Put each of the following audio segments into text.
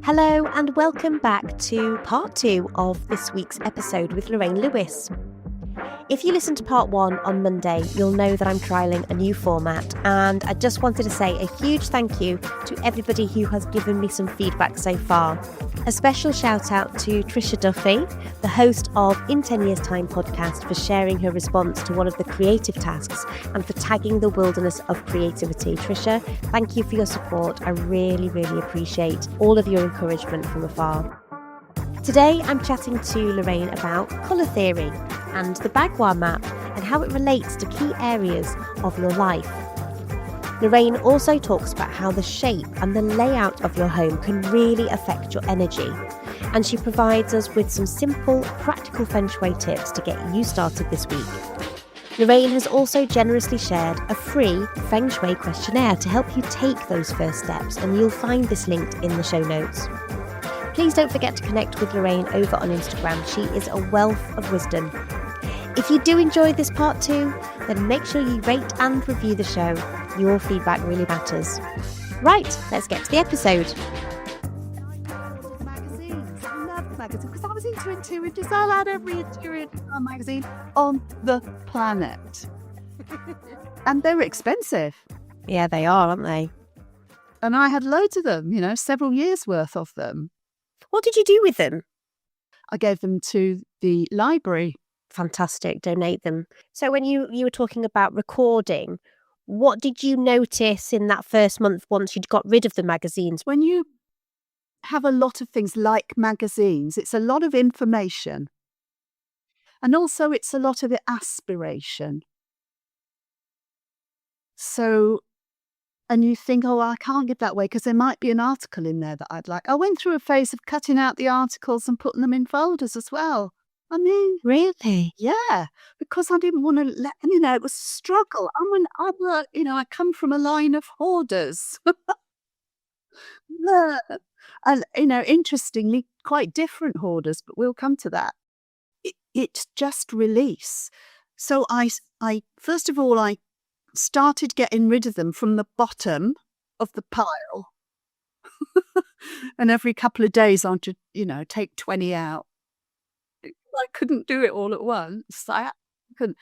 Hello and welcome back to part 2 of this week's episode with Lorraine Lewis. If you listened to part 1 on Monday, you'll know that I'm trialling a new format, and I just wanted to say a huge thank you to everybody who has given me some feedback so far. A special shout out to Trisha Duffy, the host of In 10 Years Time podcast, for sharing her response to one of the creative tasks and for tagging the wilderness of creativity. Trisha, thank you for your support. I really appreciate all of your encouragement from afar. Today I'm chatting to Lorraine about colour theory and the Bagua map and how it relates to key areas of your life. Lorraine also talks about how the shape and the layout of your home can really affect your energy, and she provides us with some simple, practical feng shui tips to get you started this week. Lorraine has also generously shared a free feng shui questionnaire to help you take those first steps, and you'll find this linked in the show notes. Please don't forget to connect with Lorraine over on Instagram. She is a wealth of wisdom. If you do enjoy this part 2, then make sure you rate and review the show. Your feedback really matters. Right, let's get to the episode. Magazines. I love magazines because I was into interior design. I had every interior design magazine on the planet. And they were expensive. Yeah, they are, aren't they? And I had loads of them, several years worth of them. What did you do with them? I gave them to the library. Fantastic, donate them. So when you were talking about recording, what did you notice in that first month once you'd got rid of the magazines? When you have a lot of things like magazines, it's a lot of information. And also it's a lot of aspiration. So, and you think, I can't give that away because there might be an article in there that I'd like. I went through a phase of cutting out the articles and putting them in folders as well. I mean, Really? yeah, because I didn't want to let, it was a struggle. I come from a line of hoarders. And, interestingly, quite different hoarders, but we'll come to that. It's just release. So I first of all, I started getting rid of them from the bottom of the pile. And every couple of days I'd just, take 20 out. I couldn't do it all at once. I couldn't.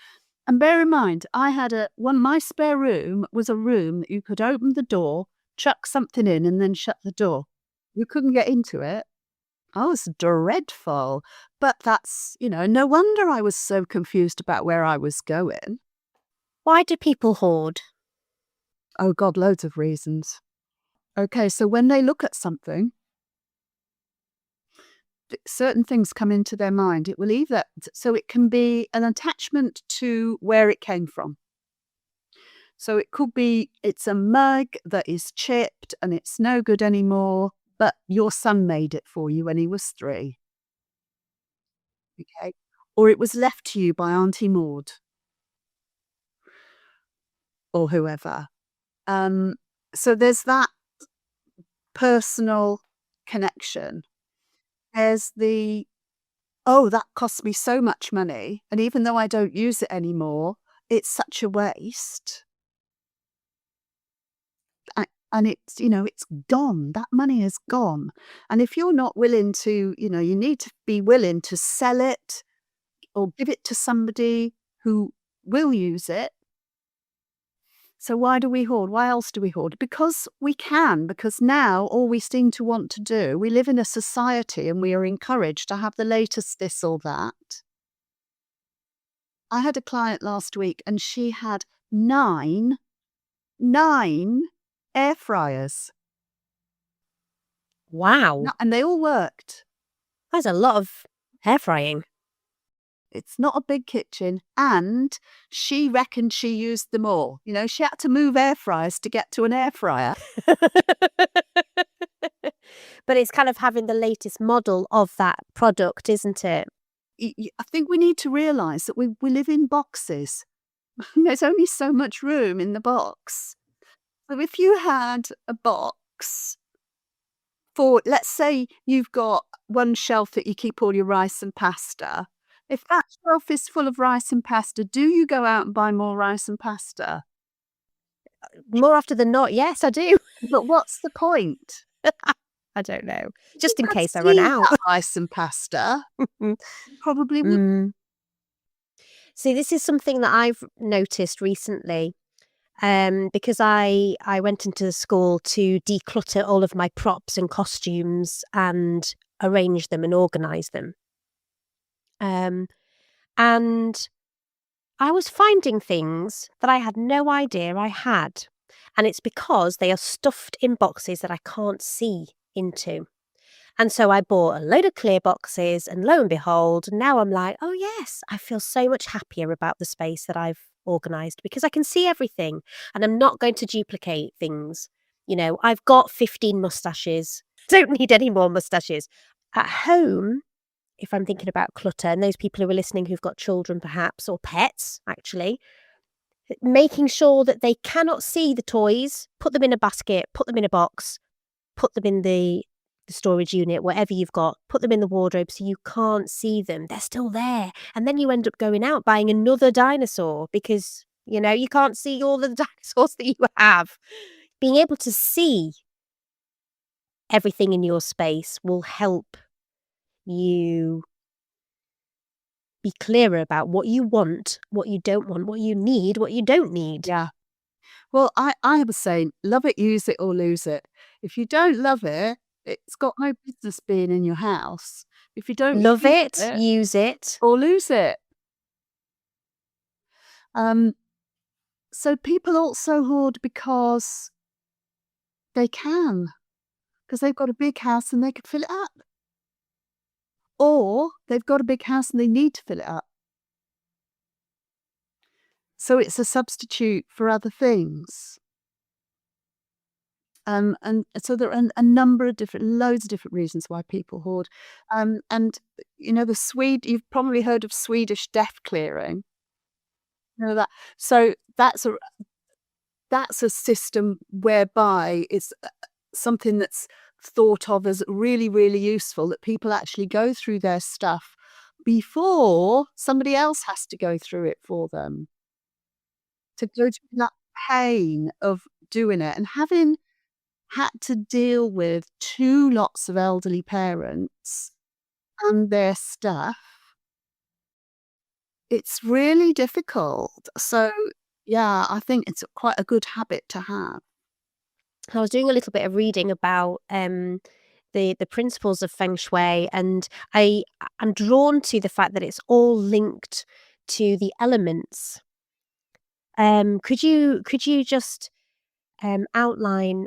And bear in mind, I had my spare room was a room that you could open the door, chuck something in and then shut the door. You couldn't get into it. I was dreadful. But that's, no wonder I was so confused about where I was going. Why do people hoard? Oh God, loads of reasons. Okay, so when they look at something, certain things come into their mind. It will either, so it can be an attachment to where it came from. So it could be, it's a mug that is chipped and it's no good anymore, but your son made it for you when he was 3. Okay. Or it was left to you by Auntie Maud. Or whoever. So there's that personal connection. There's that cost me so much money. And even though I don't use it anymore, it's such a waste. And it's, it's gone. That money is gone. And if you're not willing to, you need to be willing to sell it or give it to somebody who will use it. So why do we hoard? Why else do we hoard? Because we can, because now all we seem to want to do, we live in a society and we are encouraged to have the latest this or that. I had a client last week and she had 9 air fryers. Wow. And they all worked. That's a lot of hair frying. It's not a big kitchen, and she reckoned she used them all. She had to move air fryers to get to an air fryer. But it's kind of having the latest model of that product, isn't it? I think we need to realise that we live in boxes. There's only so much room in the box. So if you had a box for, let's say you've got one shelf that you keep all your rice and pasta. If that shelf is full of rice and pasta, do you go out and buy more rice and pasta? More often than not, yes, I do. But what's the point? I don't know. Just in I'd case I run seen out. that rice and pasta. Probably would. Mm. See, this is something that I've noticed recently, because I went into the school to declutter all of my props and costumes and arrange them and organise them. And I was finding things that I had no idea I had. And it's because they are stuffed in boxes that I can't see into. And so I bought a load of clear boxes, and lo and behold, now I'm like, oh yes, I feel so much happier about the space that I've organised because I can see everything and I'm not going to duplicate things. You know, I've got 15 moustaches, don't need any more moustaches. At home, if I'm thinking about clutter, and those people who are listening who've got children perhaps, or pets actually, making sure that they cannot see the toys, put them in a basket, put them in a box, put them in the storage unit, whatever you've got, put them in the wardrobe so you can't see them. They're still there. And then you end up going out buying another dinosaur because, you know, you can't see all the dinosaurs that you have. Being able to see everything in your space will help you be clearer about what you want, what you don't want, what you need, what you don't need. Yeah. Well, I have a saying, love it, use it, or lose it. If you don't love it, it's got no business being in your house. If you don't Love use it, it, use it. or lose it. So people also hoard because they can, because they've got a big house and they can fill it up. Or they've got a big house and they need to fill it up. So it's a substitute for other things. And so there are a number of loads of different reasons why people hoard. And you know, you've probably heard of Swedish death clearing. You know that. So that's a system whereby it's something that's thought of as really, really useful, that people actually go through their stuff before somebody else has to go through it for them. To go through that pain of doing it and having had to deal with 2 lots of elderly parents and their stuff, it's really difficult. So, yeah, I think it's quite a good habit to have. I was doing a little bit of reading about the principles of feng shui, and I'm drawn to the fact that it's all linked to the elements. Could you just outline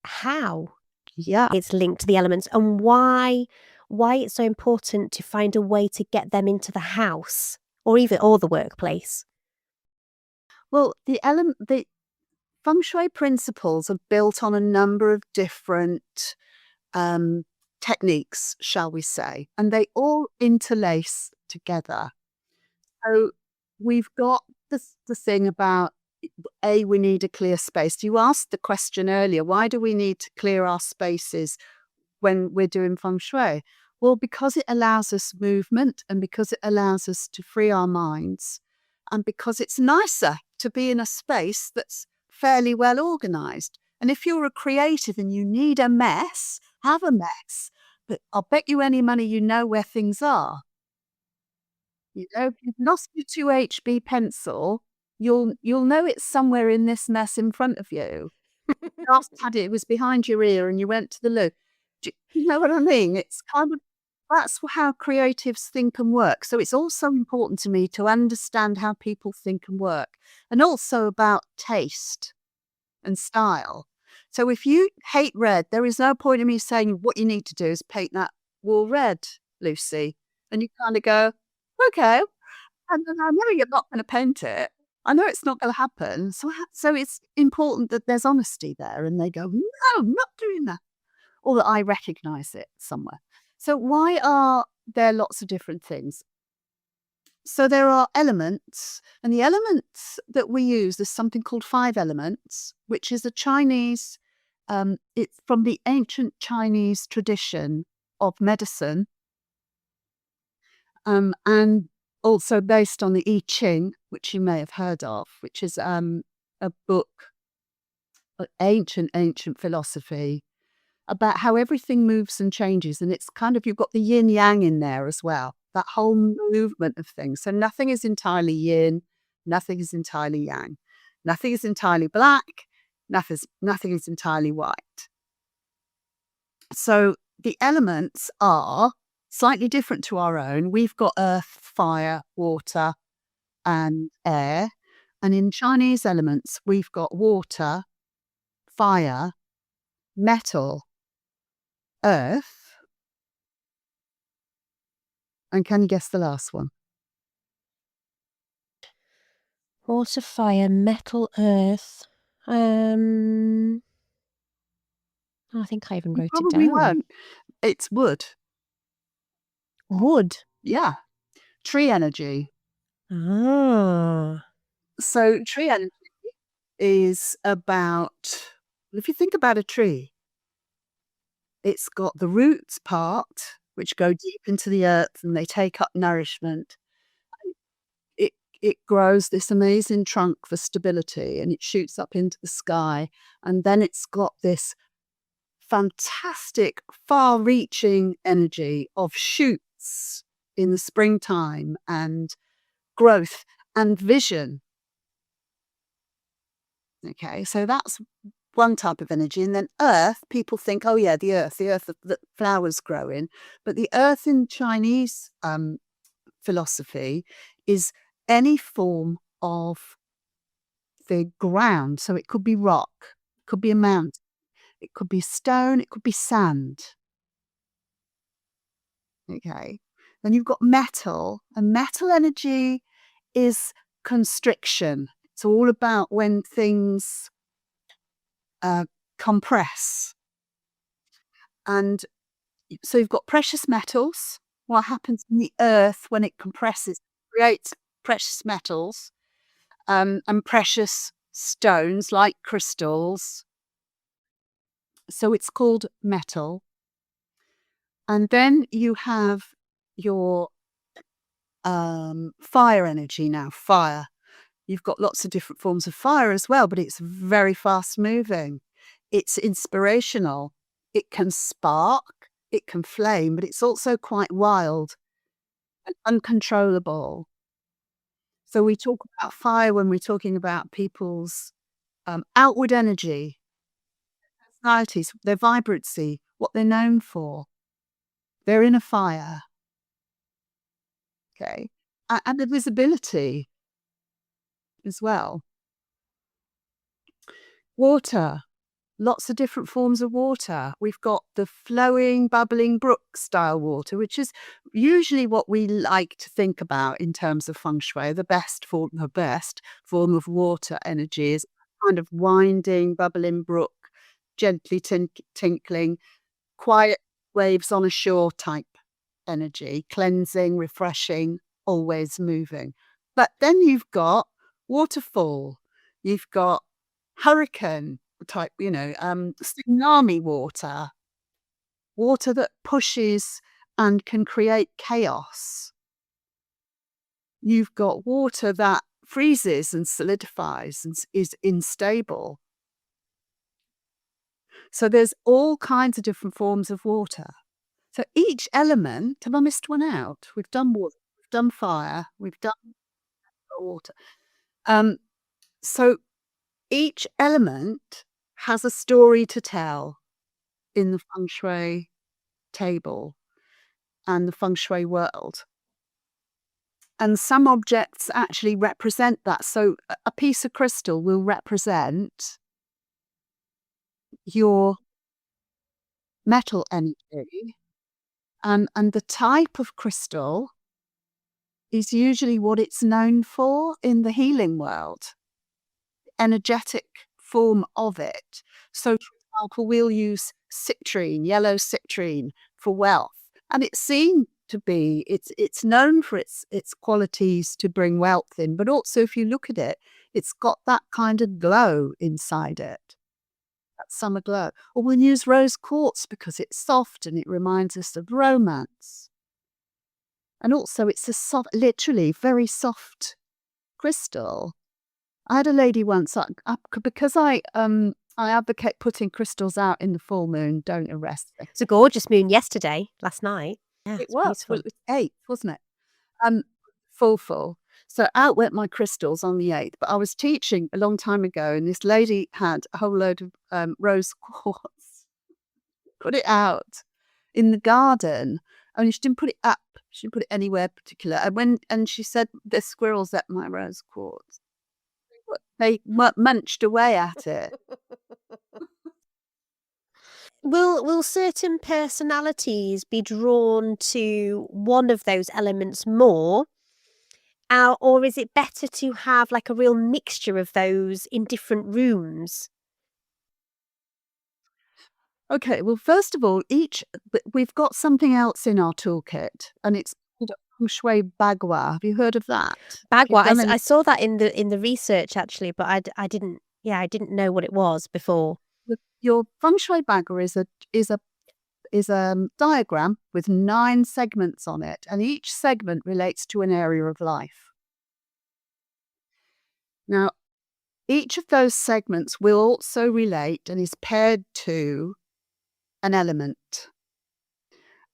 how Yeah. it's linked to the elements and why it's so important to find a way to get them into the house or the workplace? Well, the feng shui principles are built on a number of different techniques, shall we say, and they all interlace together. So we've got the thing about we need a clear space. You asked the question earlier, why do we need to clear our spaces when we're doing feng shui? Well, because it allows us movement and because it allows us to free our minds and because it's nicer to be in a space that's fairly well organized. And if you're a creative and you need a mess, have a mess. But I'll bet you any money you know where things are. You know, if you've lost your 2HB pencil, you'll know it's somewhere in this mess in front of you. Last had it was behind your ear and you went to the loo. Do you know what I mean? It's kind of that's how creatives think and work. So it's also important to me to understand how people think and work, and also about taste and style. So if you hate red, there is no point in me saying what you need to do is paint that wall red, Lucy. And you kind of go, okay. And then I know you're not going to paint it. I know it's not going to happen. So it's important that there's honesty there. And they go, no, I'm not doing that. Or that I recognize it somewhere. So why are there lots of different things? So there are elements, and the elements that we use, there's something called 5 elements, which is a Chinese, it's from the ancient Chinese tradition of medicine, and also based on the I Ching, which you may have heard of, which is a book, ancient philosophy, about how everything moves and changes. And it's kind of, you've got the yin yang in there as well, that whole movement of things. So nothing is entirely yin, nothing is entirely yang, nothing is entirely black, nothing is entirely white. So the elements are slightly different to our own. We've got earth, fire, water, and air. And in Chinese elements, we've got water, fire, metal, earth. And can you guess the last one? Water, fire, metal, earth. I think I even You wrote it probably down. won't. It's wood. Wood. Yeah. Tree energy. Ah. So tree energy is about, if you think about a tree, it's got the roots part, which go deep into the earth and they take up nourishment. It grows this amazing trunk for stability and it shoots up into the sky. And then it's got this fantastic, far-reaching energy of shoots in the springtime and growth and vision. Okay, so that's one type of energy. And then earth, people think, oh yeah, the earth that flowers grow in. But the earth in Chinese philosophy is any form of the ground. So it could be rock, it could be a mountain, it could be stone, it could be sand. Okay. Then you've got metal, and metal energy is constriction. It's all about when things compress. And so you've got precious metals. What happens in the earth when it compresses creates precious metals, and precious stones like crystals. So it's called metal. And then you have your fire energy now. Fire. You've got lots of different forms of fire as well, but it's very fast moving. It's inspirational. It can spark, it can flame, but it's also quite wild and uncontrollable. So we talk about fire when we're talking about people's outward energy, personalities, their vibrancy, what they're known for. They're in a fire. Okay. And the visibility as well. Water. Lots of different forms of water. We've got the flowing, bubbling brook style water, which is usually what we like to think about in terms of feng shui. The best form of water energy is kind of winding, bubbling brook, gently tinkling, quiet waves on a shore type energy, cleansing, refreshing, always moving. But then you've got waterfall, you've got hurricane type, tsunami water, water that pushes and can create chaos. You've got water that freezes and solidifies and is unstable. So there's all kinds of different forms of water. So each element, have I missed one out? We've done water, we've done fire, we've done water. So each element has a story to tell in the feng shui table and the feng shui world. And some objects actually represent that. So a piece of crystal will represent your metal energy. And the type of crystal is usually what it's known for in the healing world, energetic form of it. So, for example, we'll use citrine, yellow citrine, for wealth. And it's seen to be, it's known for its qualities to bring wealth in. But also, if you look at it, it's got that kind of glow inside it. That summer glow. Or we'll use rose quartz because it's soft and it reminds us of romance. And also it's a soft, literally very soft crystal. I had a lady once, because I I advocate putting crystals out in the full moon. Don't arrest me. It's a gorgeous moon yesterday, last night. Yeah, It it's was. Well, beautiful. it was 8th, wasn't it? Um, full. So out went my crystals on the 8th. But I was teaching a long time ago, and this lady had a whole load of rose quartz. Put it out in the garden, only she didn't put it up. She didn't put it anywhere particular. And she said, "There's squirrels at my rose quartz." They munched away at it. Will certain personalities be drawn to one of those elements more? Or is it better to have like a real mixture of those in different rooms? Okay, well, first of all, we've got something else in our toolkit, and it's called a feng shui bagua. Have you heard of that? Have you Bagua, done any? I saw that in the research actually, but I didn't. Yeah, I didn't know what it was before. Your feng shui bagua is a diagram with 9 segments on it, and each segment relates to an area of life. Now, each of those segments will also relate and is paired to an element.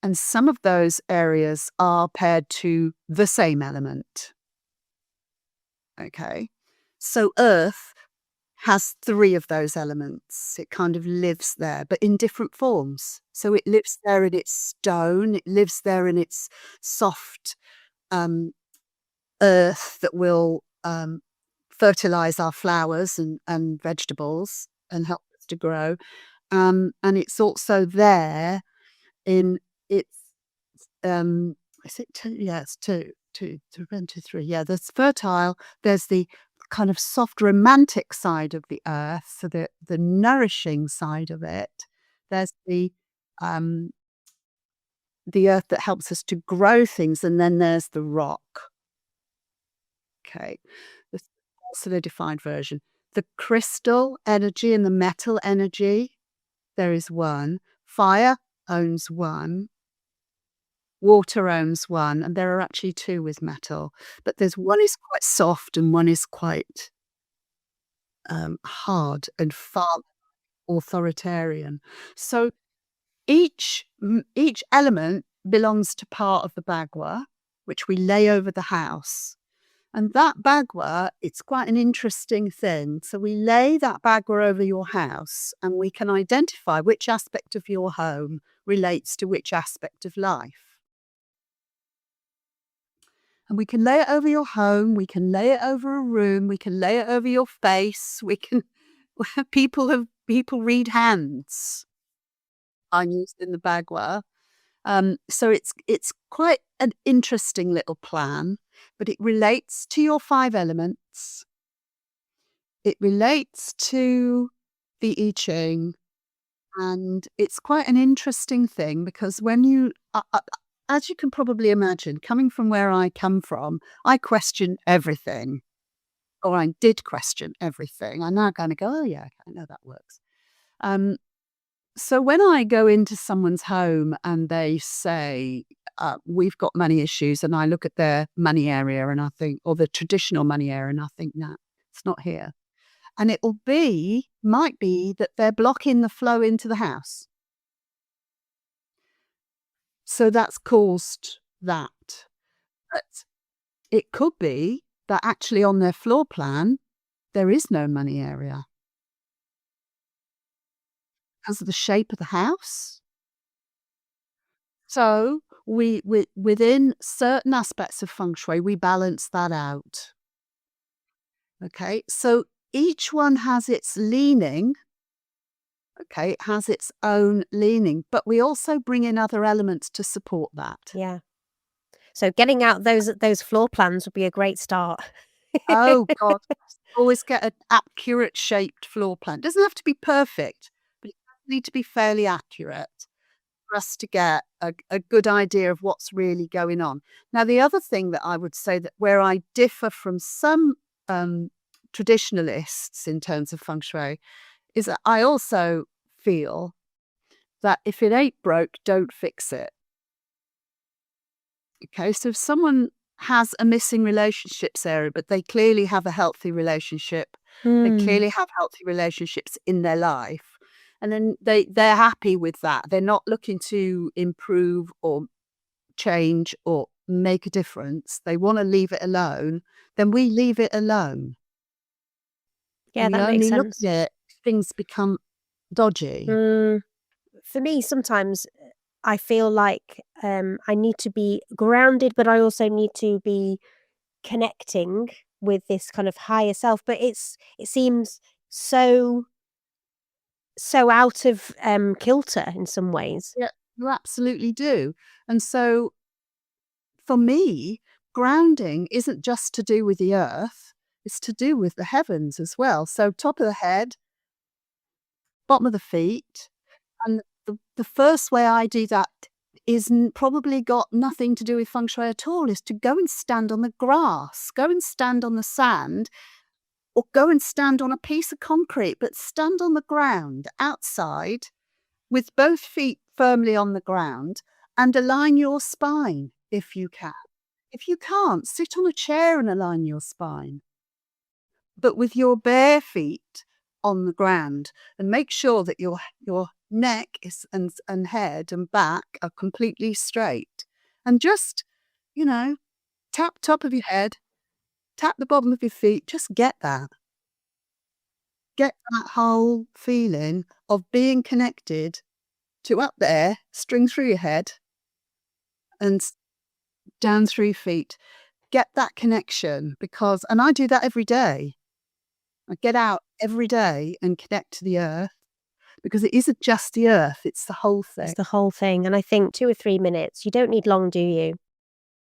And some of those areas are paired to the same element. Okay. So Earth has 3 of those elements. It kind of lives there, but in different forms. So it lives there in its stone, it lives there in its soft earth that will fertilize our flowers and vegetables and help us to grow. And it's also there in its is it 2? Yeah, it's 2, 3. Yeah, there's fertile. There's the kind of soft romantic side of the earth, so the nourishing side of it. There's the earth that helps us to grow things, and then there's the rock. Okay, the solidified version. The crystal energy and the metal energy, there is one. Fire owns one. Water owns one, and there are actually 2 with metal. But there's one is quite soft and one is quite hard and far authoritarian. So each element belongs to part of the bagua, which we lay over the house. And that bagua, it's quite an interesting thing. So we lay that bagua over your house, and we can identify which aspect of your home relates to which aspect of life. And we can lay it over your home, we can lay it over a room, we can lay it over your face, we can people read hands are used in the bagua. So it's quite an interesting little plan, but it relates to your 5 elements. It relates to the I Ching, and it's quite an interesting thing because when you as you can probably imagine, coming from where I come from, I question everything, or I did question everything. I'm now going to go, oh yeah, I know that works. So when I go into someone's home and they say, we've got money issues, and I look at their money area and I think, or the traditional money area, and I think, nah, it's not here. And might be that they're blocking the flow into the house. So that's caused that. But it could be that actually on their floor plan, there is no money area because of the shape of the house. So within certain aspects of feng shui, we balance that out. Okay, so each one has its leaning. Okay, it has its own leaning, but we also bring in other elements to support that. Yeah. So getting out those floor plans would be a great start. Oh God, always get an accurate shaped floor plan. Doesn't have to be perfect, but it does need to be fairly accurate for us to get a good idea of what's really going on. Now, the other thing that I would say that where I differ from some traditionalists in terms of feng shui is that I also feel that if it ain't broke, don't fix it. Okay, so if someone has a missing relationships area, but they clearly have a healthy relationship They Mm. clearly have healthy relationships in their life. And then they're happy with that. They're not looking to improve or change or make a difference. They want to leave it alone. Then we leave it alone. Yeah, And we that makes only look sense. at it, things become dodgy. For me, sometimes I feel like I need to be grounded, but I also need to be connecting with this kind of higher self. But it seems so out of kilter in some ways. Yeah, you absolutely do. And so for me, grounding isn't just to do with the earth, it's to do with the heavens as well. So top of the head, bottom of the feet. And the first way I do that is probably got nothing to do with feng shui at all, is to go and stand on the grass, go and stand on the sand, or go and stand on a piece of concrete, but stand on the ground outside with both feet firmly on the ground and align your spine if you can. If you can't, sit on a chair and align your spine, but with your bare feet on the ground, and make sure that your neck is and head and back are completely straight. And just, tap top of your head, tap the bottom of your feet, just get that. Get that whole feeling of being connected to up there, string through your head and down through your feet. Get that connection, and I do that every day. I get out every day and connect to the earth, because it isn't just the earth, it's the whole thing. It's the whole thing. And I think 2 or 3 minutes, you don't need long, do you?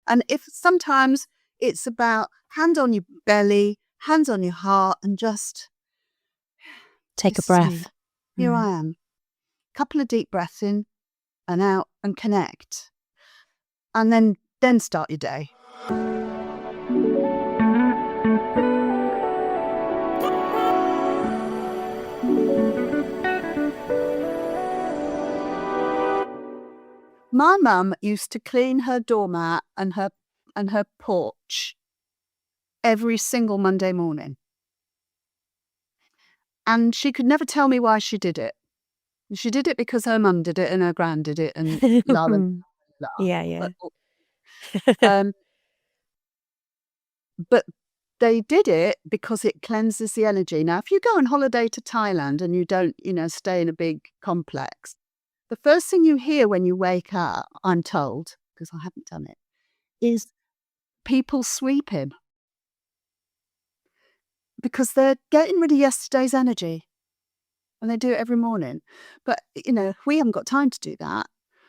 And if sometimes it's about hand on your belly, hands on your heart, and just Take a this is me. breath. Here I am. Couple of deep breaths in and out and connect. And then start your day. My mum used to clean her doormat and her porch every single Monday morning. And she could never tell me why she did it. She did it because her mum did it and her gran did it and la la la. Yeah. But they did it because it cleanses the energy. Now, if you go on holiday to Thailand and you don't, stay in a big complex, the first thing you hear when you wake up, I'm told, because I haven't done it, is people sweeping. Because they're getting rid of yesterday's energy. And they do it every morning. But, we haven't got time to do that.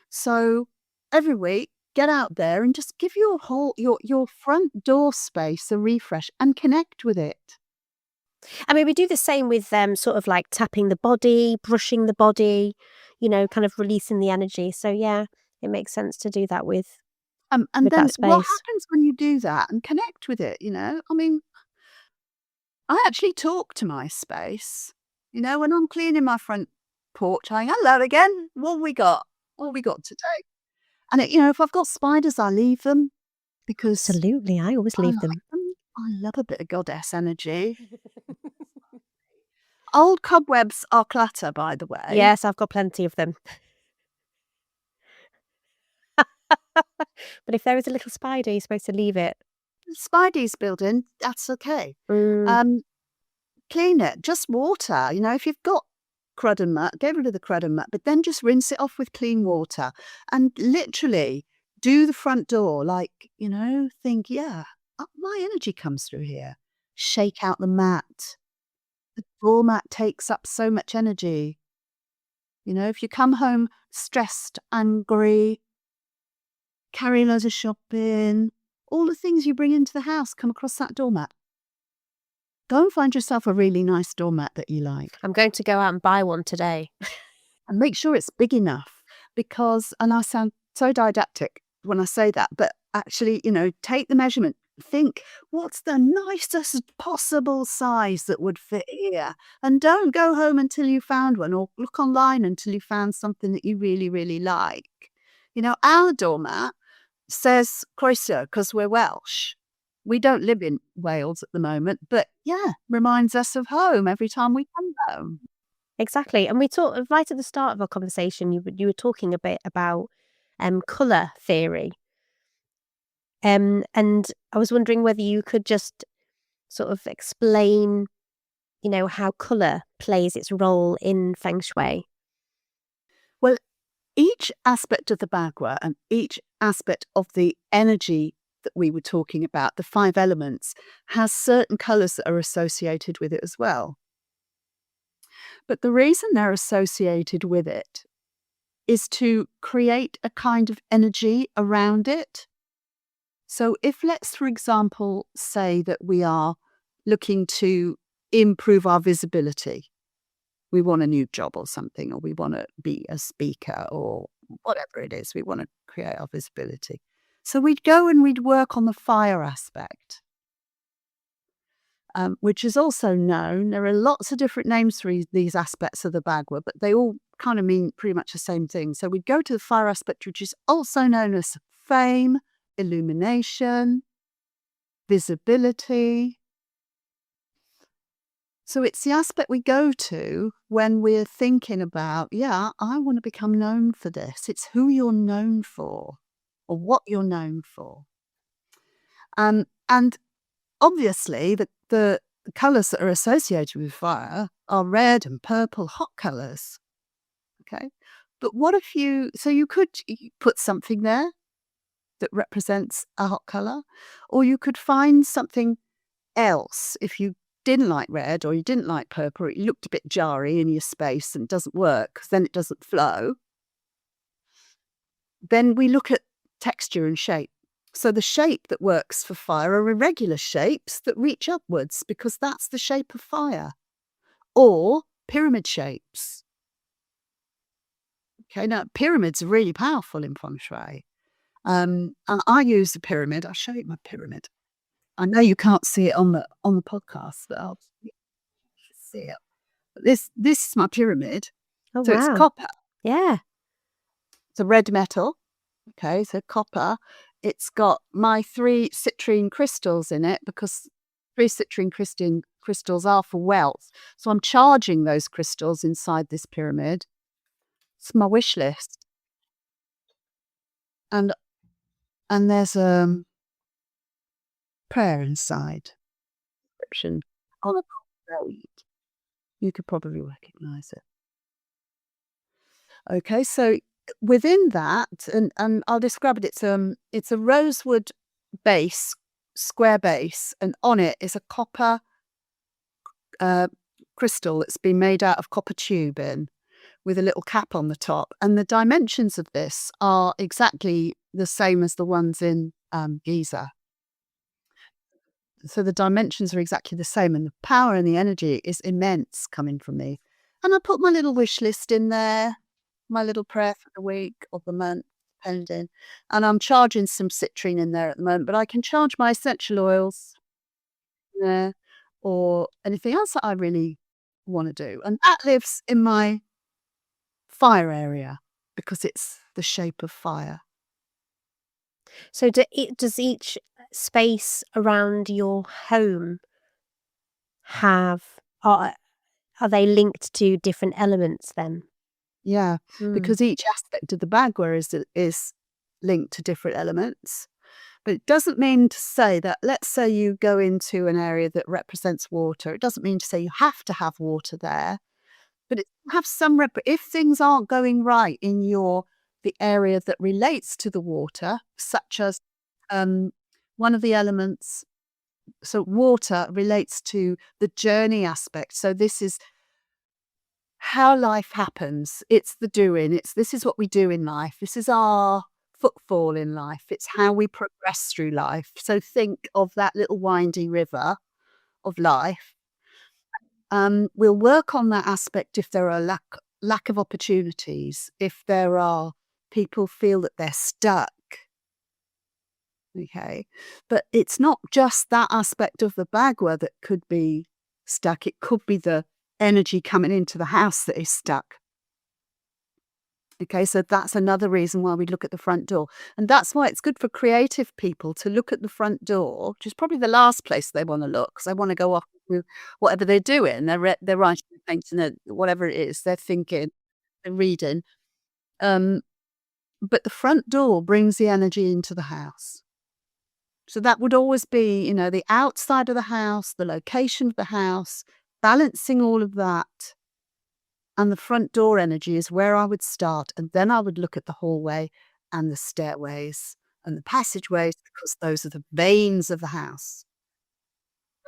So every week, get out there and just give your front door space a refresh and connect with it. I mean, we do the same with sort of like tapping the body, brushing the body, kind of releasing the energy. So yeah, it makes sense to do that with And with then that what space. happens when you do that and connect with it, I mean, I actually talk to my space. When I'm cleaning my front porch, I hello again, what have we got? What have we got today? And if I've got spiders, I leave them because Absolutely, I always I leave like them. them. I love a bit of goddess energy. Old cobwebs are clutter, by the way. Yes, I've got plenty of them. But if there is a little spider, you're supposed to leave it. Spidey's building, that's okay. Mm. Clean it, just water. If you've got crud and muck, get rid of the crud and muck, but then just rinse it off with clean water and literally do the front door like, think, yeah, my energy comes through here. Shake out the mat. The doormat takes up so much energy. If you come home stressed, angry, carry loads of shopping, all the things you bring into the house come across that doormat. Go and find yourself a really nice doormat that you like. I'm going to go out and buy one today. And make sure it's big enough because, and I sound so didactic when I say that, but actually, take the measurement. Think, what's the nicest possible size that would fit here? And don't go home until you found one, or look online until you found something that you really, really like. Our doormat says Croeso because we're Welsh. We don't live in Wales at the moment, but yeah, reminds us of home every time we come home. Exactly. And we talked right at the start of our conversation, you were talking a bit about colour theory. And I was wondering whether you could just sort of explain, how colour plays its role in feng shui. Well, each aspect of the Bagua and each aspect of the energy that we were talking about, the 5 elements, has certain colours that are associated with it as well. But the reason they're associated with it is to create a kind of energy around it. So if, let's, for example, say that we are looking to improve our visibility, we want a new job or something, or we want to be a speaker or whatever it is, we want to create our visibility. So we'd go and we'd work on the fire aspect, which is also known. There are lots of different names for these aspects of the Bagua, but they all kind of mean pretty much the same thing. So we'd go to the fire aspect, which is also known as fame, illumination, visibility. So it's the aspect we go to when we're thinking about, I want to become known for this. It's who you're known for or what you're known for. And obviously the colours that are associated with fire are red and purple, hot colours. Okay. But what if you could put something there that represents a hot colour, or you could find something else if you didn't like red or you didn't like purple, or it looked a bit jarry in your space and doesn't work because then it doesn't flow. Then we look at texture and shape. So the shape that works for fire are irregular shapes that reach upwards because that's the shape of fire, or pyramid shapes. Okay, now pyramids are really powerful in feng shui. And I use the pyramid. I'll show you my pyramid. I know you can't see it on the podcast, but I'll see it. This is my pyramid. Oh, So wow. it's copper. Yeah. It's a red metal. Okay, so copper. It's got my 3 citrine crystals in it because 3 citrine crystals are for wealth. So I'm charging those crystals inside this pyramid. It's my wish list. And there's a prayer inside. Description on a road. You could probably recognize it. Okay, so within that, and I'll describe it. It's a rosewood base, square base, and on it is a copper crystal that's been made out of copper tubing with a little cap on the top. And the dimensions of this are exactly the same as the ones in Giza. So the dimensions are exactly the same, and the power and the energy is immense coming from me. And I put my little wish list in there, my little prayer for the week or the month, depending. And I'm charging some citrine in there at the moment, but I can charge my essential oils in there or anything else that I really want to do. And that lives in my fire area because it's the shape of fire. So does each space around your home are they linked to different elements then? Yeah, because each aspect of the Bagua is linked to different elements. But it doesn't mean to say that, let's say you go into an area that represents water. It doesn't mean to say you have to have water there, but it have some if things aren't going right in the area that relates to the water, such as one of the elements. So water relates to the journey aspect. So this is how life happens. It's the doing. This is what we do in life. This is our footfall in life. It's how we progress through life. So think of that little windy river of life. We'll work on that aspect if there are lack of opportunities, if there are people feel that they're stuck. Okay, but it's not just that aspect of the Bagua that could be stuck. It could be the energy coming into the house that is stuck. Okay, so that's another reason why we look at the front door. And that's why it's good for creative people to look at the front door, which is probably the last place they want to look, because they want to go off with whatever they're doing. They're writing, they're painting, whatever it is, they're thinking, they're reading. But the front door brings the energy into the house. So that would always be, the outside of the house, the location of the house, balancing all of that. And the front door energy is where I would start. And then I would look at the hallway and the stairways and the passageways, because those are the veins of the house.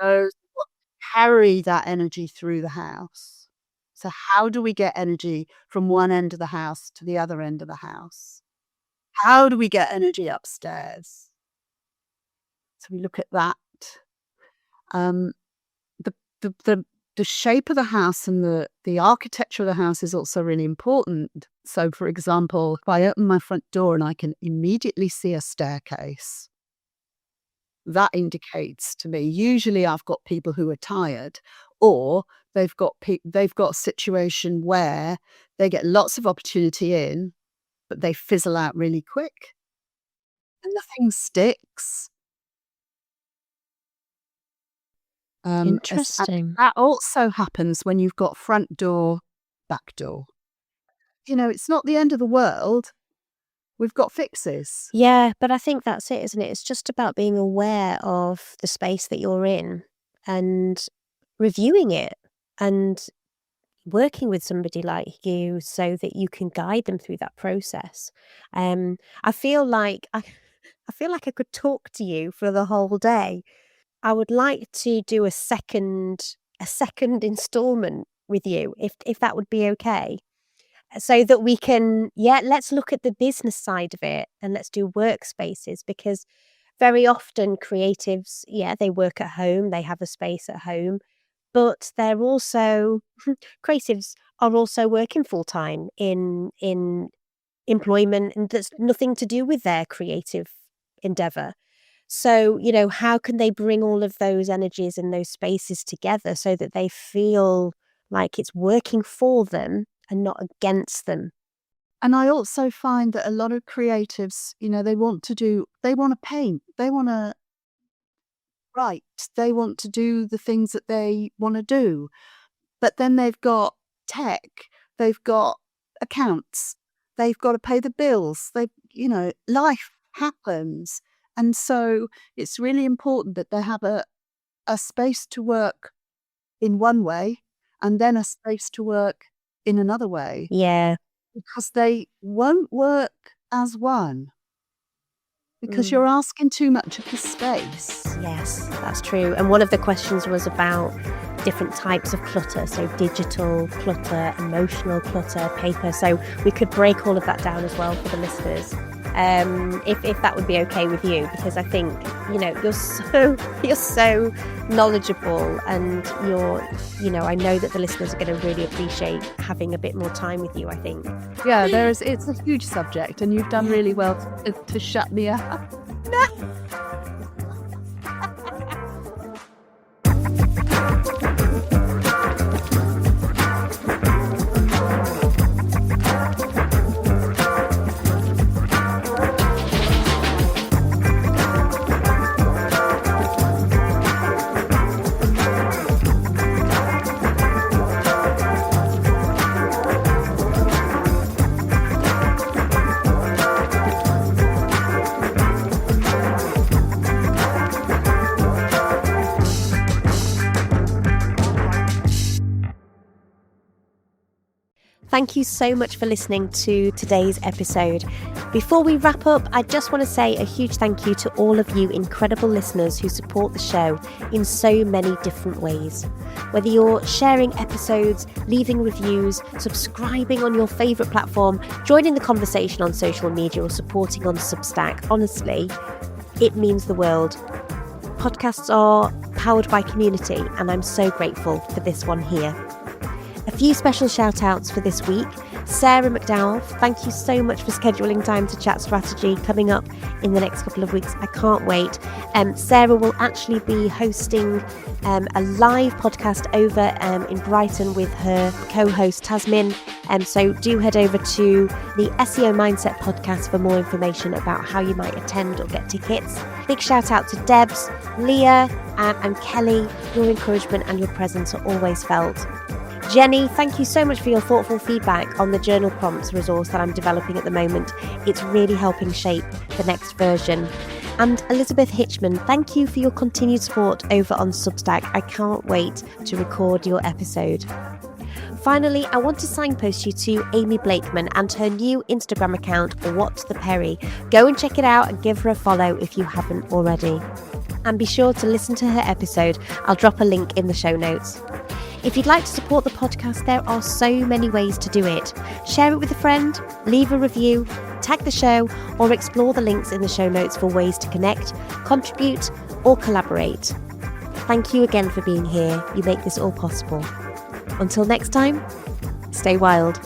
Those are what carry that energy through the house. So how do we get energy from one end of the house to the other end of the house? How do we get energy upstairs? So we look at that. The shape of the house and the architecture of the house is also really important. So, for example, if I open my front door and I can immediately see a staircase, that indicates to me, usually I've got people who are tired, or they've got a situation where they get lots of opportunity in, but they fizzle out really quick and nothing sticks. Interesting. That also happens when you've got front door, back door. It's not the end of the world. We've got fixes. Yeah, but I think that's it, isn't it? It's just about being aware of the space that you're in and reviewing it and working with somebody like you so that you can guide them through that process. I feel like I could talk to you for the whole day. I would like to do a second installment with you, if that would be okay, so that we can, let's look at the business side of it and let's do workspaces, because very often creatives, they work at home, they have a space at home, but they're also creatives are also working full time in employment, and that's nothing to do with their creative endeavor. So, how can they bring all of those energies and those spaces together so that they feel like it's working for them and not against them? And I also find that a lot of creatives, they want to paint, they want to write, they want to do the things that they want to do. But then they've got tech, they've got accounts, they've got to pay the bills, life happens. And so it's really important that they have a space to work in one way and then a space to work in another way. Yeah. Because they won't work as one. Because you're asking too much of the space. Yes, that's true. And one of the questions was about different types of clutter. So digital clutter, emotional clutter, paper. So we could break all of that down as well for the listeners. If that would be okay with you, because I think, you're so knowledgeable, and I know that the listeners are going to really appreciate having a bit more time with you, I think. Yeah, it's a huge subject, and you've done really well to shut me up. Thank you so much for listening to today's episode. Before we wrap up, I just want to say a huge thank you to all of you incredible listeners who support the show in so many different ways. Whether you're sharing episodes, leaving reviews, subscribing on your favourite platform, joining the conversation on social media, or supporting on Substack, honestly, it means the world. Podcasts are powered by community, and I'm so grateful for this one here. A few special shout outs for this week. Sarah McDowell, thank you so much for scheduling time to chat strategy coming up in the next couple of weeks. I can't wait. Sarah will actually be hosting a live podcast over in Brighton with her co-host Tasmin. So do head over to the SEO Mindset podcast for more information about how you might attend or get tickets. Big shout out to Debs, Leah and Kelly. Your encouragement and your presence are always felt. Jenny, thank you so much for your thoughtful feedback on the journal prompts resource that I'm developing at the moment. It's really helping shape the next version. And Elizabeth Hitchman, thank you for your continued support over on Substack. I can't wait to record your episode. Finally, I want to signpost you to Amy Blakeman and her new Instagram account, What's the Perry. Go and check it out and give her a follow if you haven't already. And be sure to listen to her episode. I'll drop a link in the show notes. If you'd like to support the podcast, there are so many ways to do it. Share it with a friend, leave a review, tag the show, or explore the links in the show notes for ways to connect, contribute, or collaborate. Thank you again for being here. You make this all possible. Until next time, stay wild.